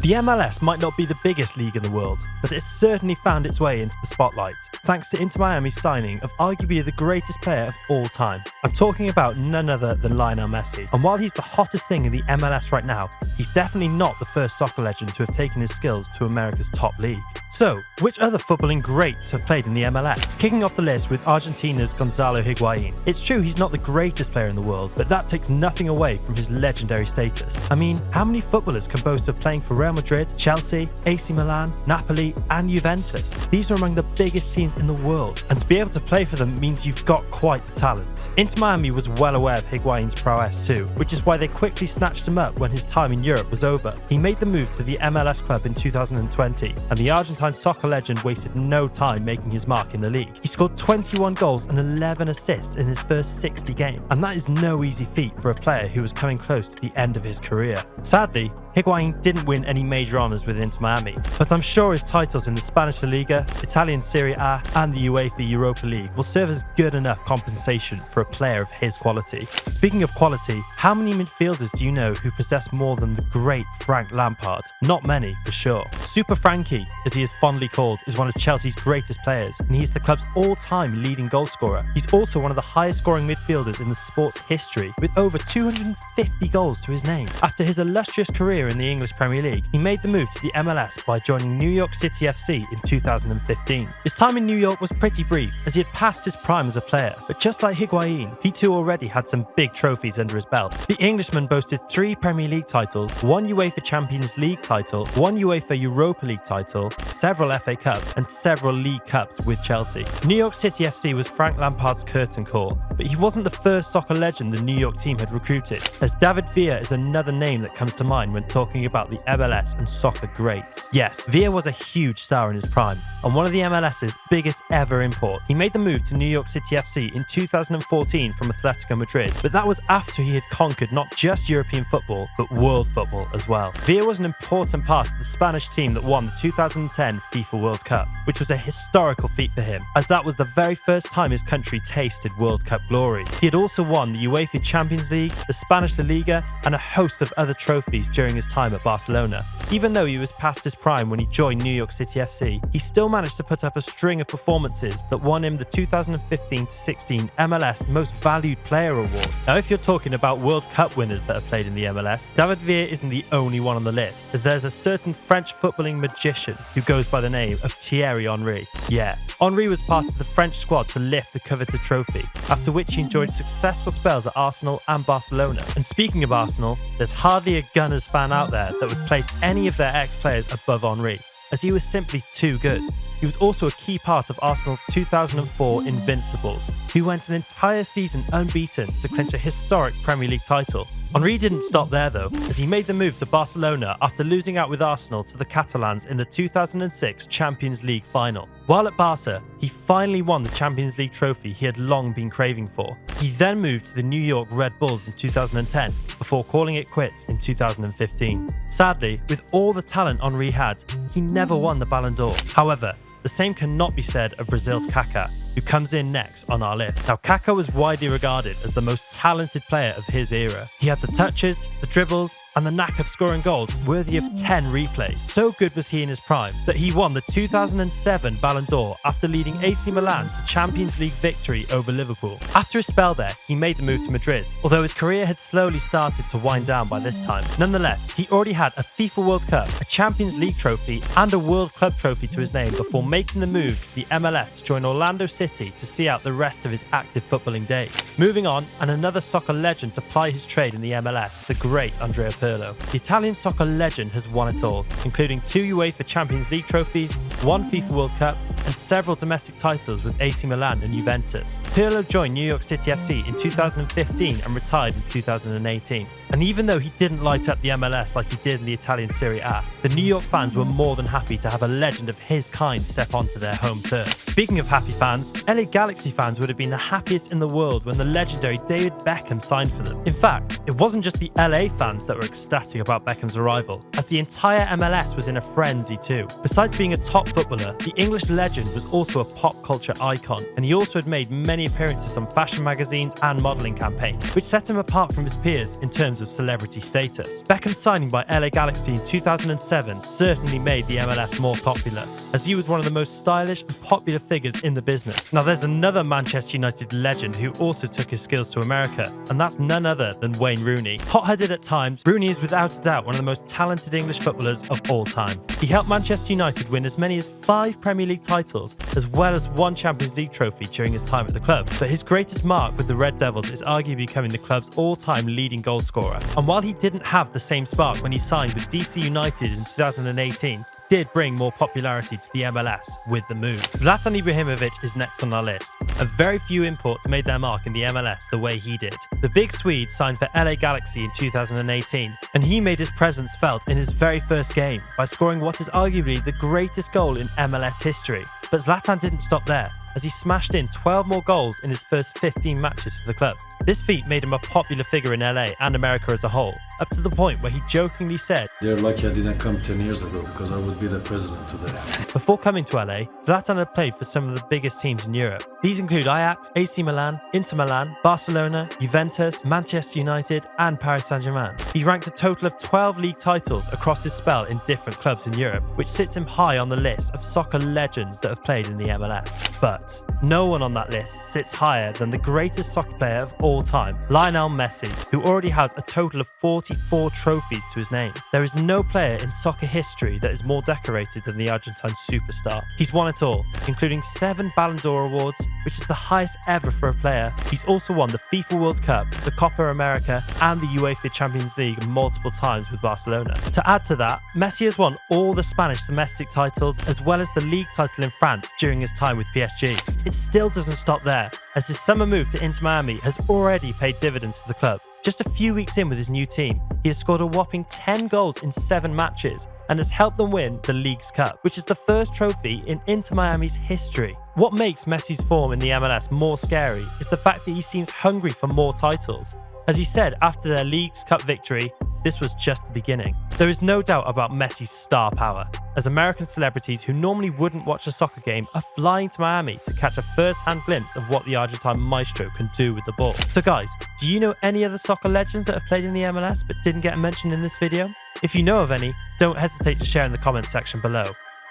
The MLS might not be the biggest league in the world, but it's certainly found its way into the spotlight, thanks to Inter Miami's signing of arguably the greatest player of all time. I'm talking about none other than Lionel Messi, and while he's the hottest thing in the MLS right now, he's definitely not the first soccer legend to have taken his skills to America's top league. So, which other footballing greats have played in the MLS? Kicking off the list with Argentina's Gonzalo Higuain. It's true he's not the greatest player in the world, but that takes nothing away from his legendary status. I mean, how many footballers can boast of playing for Real Madrid, Chelsea, AC Milan, Napoli, and Juventus? These are among the biggest teams in the world, and to be able to play for them means you've got quite the talent. Inter Miami was well aware of Higuain's prowess too, which is why they quickly snatched him up when his time in Europe was over. He made the move to the MLS club in 2020, and the Argentine soccer legend wasted no time making his mark in the league. He scored 21 goals and 11 assists in his first 60 games, and that is no easy feat for a player who was coming close to the end of his career. Sadly, Higuain didn't win any major honours with Inter Miami, but I'm sure his titles in the Spanish La Liga, Italian Serie A, and the UEFA Europa League will serve as good enough compensation for a player of his quality. Speaking of quality, how many midfielders do you know who possess more than the great Frank Lampard? Not many, for sure. Super Frankie, as he is fondly called, is one of Chelsea's greatest players, and he's the club's all-time leading goalscorer. He's also one of the highest-scoring midfielders in the sport's history, with over 250 goals to his name. After his illustrious career in the English Premier League, he made the move to the MLS by joining New York City FC in 2015. His time in New York was pretty brief, as he had passed his prime as a player, but just like Higuain, he too already had some big trophies under his belt. The Englishman boasted 3 Premier League titles, 1 UEFA Champions League title, 1 UEFA Europa League title, several FA Cups, and several League Cups with Chelsea. New York City FC was Frank Lampard's curtain call, but he wasn't the first soccer legend the New York team had recruited, as David Villa is another name that comes to mind when talking about the MLS and soccer greats. Yes, Villa was a huge star in his prime, and one of the MLS's biggest ever imports. He made the move to New York City FC in 2014 from Atletico Madrid, but that was after he had conquered not just European football, but world football as well. Villa was an important part of the Spanish team that won the 2010 FIFA World Cup, which was a historical feat for him, as that was the very first time his country tasted World Cup glory. He had also won the UEFA Champions League, the Spanish La Liga, and a host of other trophies during his time at Barcelona. Even though he was past his prime when he joined New York City FC, he still managed to put up a string of performances that won him the 2015-16 MLS Most Valued Player Award. Now, if you're talking about World Cup winners that have played in the MLS, David Villa isn't the only one on the list, as there's a certain French footballing magician who goes by the name of Thierry Henry. Yeah, Henry was part of the French squad to lift the coveted trophy, after which he enjoyed successful spells at Arsenal and Barcelona. And speaking of Arsenal, there's hardly a Gunners fan out there that would place any of their ex-players above Henry, as he was simply too good. He was also a key part of Arsenal's 2004 Invincibles, who went an entire season unbeaten to clinch a historic Premier League title. Henry didn't stop there though, as he made the move to Barcelona after losing out with Arsenal to the Catalans in the 2006 Champions League final. While at Barca, he finally won the Champions League trophy he had long been craving for. He then moved to the New York Red Bulls in 2010, before calling it quits in 2015. Sadly, with all the talent Henry had, he never won the Ballon d'Or. However, the same cannot be said of Brazil's Kaká, who comes in next on our list. Now, Kaká was widely regarded as the most talented player of his era. He had the touches, the dribbles, and the knack of scoring goals worthy of 10 replays. So good was he in his prime that he won the 2007 Ballon d'Or after leading AC Milan to Champions League victory over Liverpool. After his spell there, he made the move to Madrid, although his career had slowly started to wind down by this time. Nonetheless, he already had a FIFA World Cup, a Champions League trophy, and a World Club trophy to his name before making the move to the MLS to join Orlando City to see out the rest of his active footballing days. Moving on, and another soccer legend to ply his trade in the MLS, the great Andrea Pirlo. The Italian soccer legend has won it all, including 2 UEFA Champions League trophies, 1 FIFA World Cup, and several domestic titles with AC Milan and Juventus. Pirlo joined New York City FC in 2015 and retired in 2018. And even though he didn't light up the MLS like he did in the Italian Serie A, the New York fans were more than happy to have a legend of his kind step onto their home turf. Speaking of happy fans, LA Galaxy fans would have been the happiest in the world when the legendary David Beckham signed for them. In fact, it wasn't just the LA fans that were ecstatic about Beckham's arrival, as the entire MLS was in a frenzy too. Besides being a top footballer, the English legend legend was also a pop culture icon, and he also had made many appearances on fashion magazines and modelling campaigns, which set him apart from his peers in terms of celebrity status. Beckham's signing by LA Galaxy in 2007 certainly made the MLS more popular, as he was one of the most stylish and popular figures in the business. Now there's another Manchester United legend who also took his skills to America, and that's none other than Wayne Rooney. Hot-headed at times, Rooney is without a doubt one of the most talented English footballers of all time. He helped Manchester United win as many as 5 Premier League titles, as well as 1 Champions League trophy during his time at the club. But his greatest mark with the Red Devils is arguably becoming the club's all-time leading goal scorer. And while he didn't have the same spark when he signed with DC United in 2018, did bring more popularity to the MLS with the move. Zlatan Ibrahimovic is next on our list. A very few imports made their mark in the MLS the way he did. The big Swede signed for LA Galaxy in 2018, and he made his presence felt in his very first game by scoring what is arguably the greatest goal in MLS history. But Zlatan didn't stop there, as he smashed in 12 more goals in his first 15 matches for the club. This feat made him a popular figure in LA and America as a whole, up to the point where he jokingly said, "They're lucky I didn't come 10 years ago, because I would be the president today." Before coming to LA, Zlatan had played for some of the biggest teams in Europe. These include Ajax, AC Milan, Inter Milan, Barcelona, Juventus, Manchester United, and Paris Saint-Germain. He ranked a total of 12 league titles across his spell in different clubs in Europe, which sits him high on the list of soccer legends that have played in the MLS. But no one on that list sits higher than the greatest soccer player of all time, Lionel Messi, who already has a total of 44 trophies to his name. There is no player in soccer history that is more decorated than the Argentine superstar. He's won it all, including 7 Ballon d'Or awards, which is the highest ever for a player. He's also won the FIFA World Cup, the Copa America, and the UEFA Champions League multiple times with Barcelona. To add to that, Messi has won all the Spanish domestic titles, as well as the league title in France during his time with PSG. It still doesn't stop there, as his summer move to Inter Miami has already paid dividends for the club. Just a few weeks in with his new team, he has scored a whopping 10 goals in 7 matches and has helped them win the League's Cup, which is the first trophy in Inter Miami's history. What makes Messi's form in the MLS more scary is the fact that he seems hungry for more titles. As he said after their League's Cup victory, this was just the beginning. There is no doubt about Messi's star power, as American celebrities who normally wouldn't watch a soccer game are flying to Miami to catch a first-hand glimpse of what the Argentine maestro can do with the ball. So guys, do you know any other soccer legends that have played in the MLS but didn't get mentioned in this video? If you know of any, don't hesitate to share in the comment section below.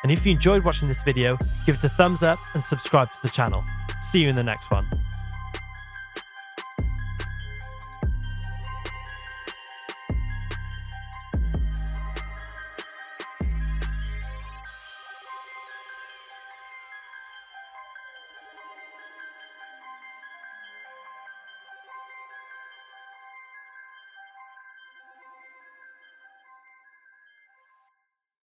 And if you enjoyed watching this video, give it a thumbs up and subscribe to the channel. See you in the next one.